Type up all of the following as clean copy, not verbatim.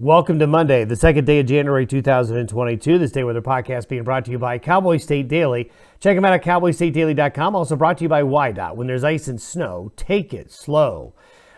Welcome to Monday, the second day of January 2022. This Day Weather Podcast being brought to you by Cowboy State Daily. Check them out at cowboystatedaily.com. Also brought to you by WYDOT. When there's ice and snow, take it slow.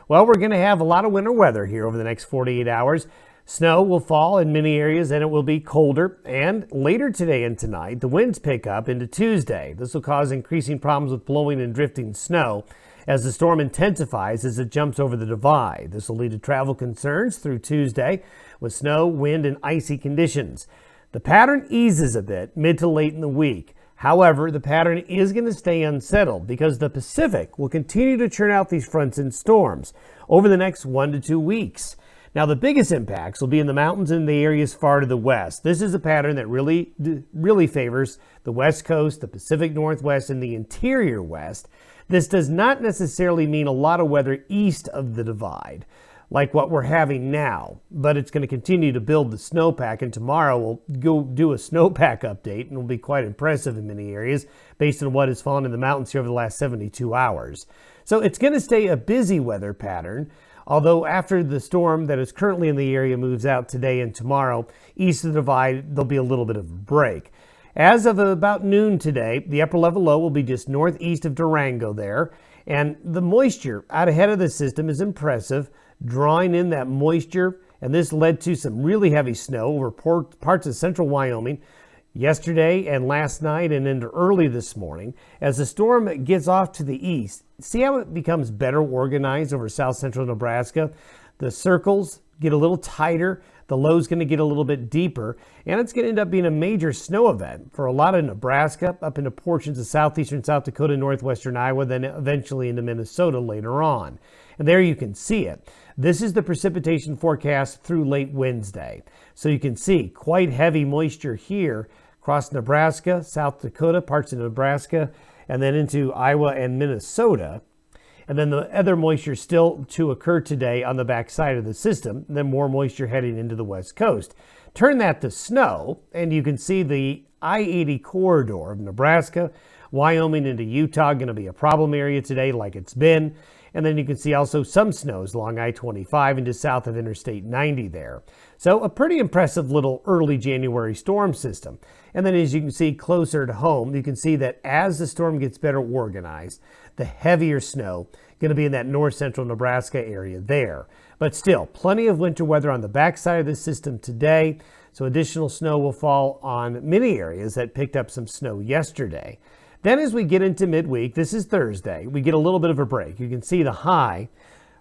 Well, we're going to have a lot of winter weather here over the next 48 hours. Snow will fall in many areas and it will be colder. And later today and tonight, the winds pick up into Tuesday. This will cause increasing problems with blowing and drifting snow as the storm intensifies as it jumps over the divide. This will lead to travel concerns through Tuesday with snow, wind, and icy conditions. The pattern eases a bit mid to late in the week. However, the pattern is going to stay unsettled because the Pacific will continue to churn out these fronts and storms over the next 1 to 2 weeks. Now, the biggest impacts will be in the mountains and the areas far to the west. This is a pattern that really favors the West Coast, the Pacific Northwest, and the interior West. This does not necessarily mean a lot of weather east of the divide, like what we're having now, but it's going to continue to build the snowpack, and tomorrow we'll go do a snowpack update, and it'll be quite impressive in many areas based on what has fallen in the mountains here over the last 72 hours. So it's going to stay a busy weather pattern, although after the storm that is currently in the area moves out today and tomorrow, east of the divide, there'll be a little bit of a break. As of about noon today, the upper level low will be just northeast of Durango there, and the moisture out ahead of the system is impressive, drawing in that moisture, and this led to some really heavy snow over parts of central Wyoming yesterday and last night and into early this morning. As the storm gets off to the east, see how it becomes better organized over south central Nebraska? The circles get a little tighter, the low's going to get a little bit deeper, and it's going to end up being a major snow event for a lot of Nebraska, up into portions of southeastern South Dakota, northwestern Iowa, then eventually into Minnesota later on. And there you can see it. This is the precipitation forecast through late Wednesday. So you can see quite heavy moisture here across Nebraska, South Dakota, parts of Nebraska, and then into Iowa and Minnesota. And then the other moisture still to occur today on the backside of the system, and then more moisture heading into the west coast. Turn that to snow, and you can see the I-80 corridor of Nebraska, Wyoming into Utah going to be a problem area today like it's been. And then you can see also some snows along I-25 and just south of Interstate 90 there. So a pretty impressive little early January storm system. And then as you can see closer to home, you can see that as the storm gets better organized, the heavier snow going to be in that north central Nebraska area there. But still, plenty of winter weather on the backside of the system today. So additional snow will fall on many areas that picked up some snow yesterday. Then as we get into midweek, this is Thursday, we get a little bit of a break. You can see the high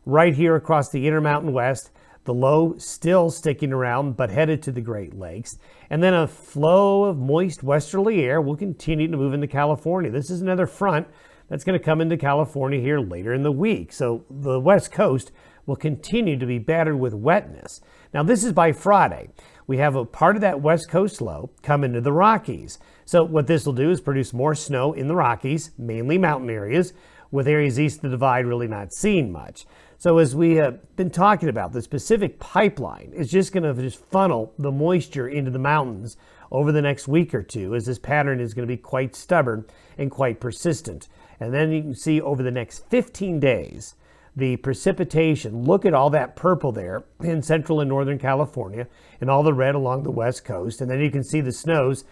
right here across the Intermountain West, the low still sticking around but headed to the Great Lakes. And then a flow of moist westerly air will continue to move into California. This is another front that's going to come into California here later in the week. So the West Coast will continue to be battered with wetness. Now this is by Friday. We have a part of that West Coast low come into the Rockies. So what this will do is produce more snow in the Rockies, mainly mountain areas, with areas east of the divide really not seeing much. So as we have been talking about, the Pacific pipeline is just going to just funnel the moisture into the mountains over the next week or two, as this pattern is going to be quite stubborn and quite persistent. And then you can see over the next 15 days, the precipitation, look at all that purple there in central and northern California and all the red along the west coast. And then you can see the snows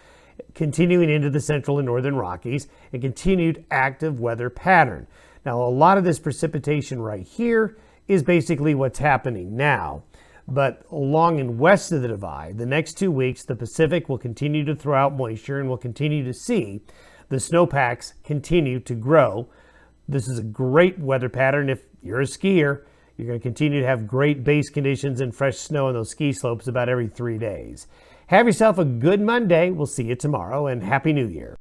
continuing into the central and northern Rockies, and continued active weather pattern. Now, a lot of this precipitation right here is basically what's happening now. But along and west of the divide, the next 2 weeks, the Pacific will continue to throw out moisture, and we'll continue to see the snowpacks continue to grow. This is a great weather pattern. If you're a skier, you're going to continue to have great base conditions and fresh snow on those ski slopes about every 3 days. Have yourself a good Monday. We'll see you tomorrow, and Happy New Year.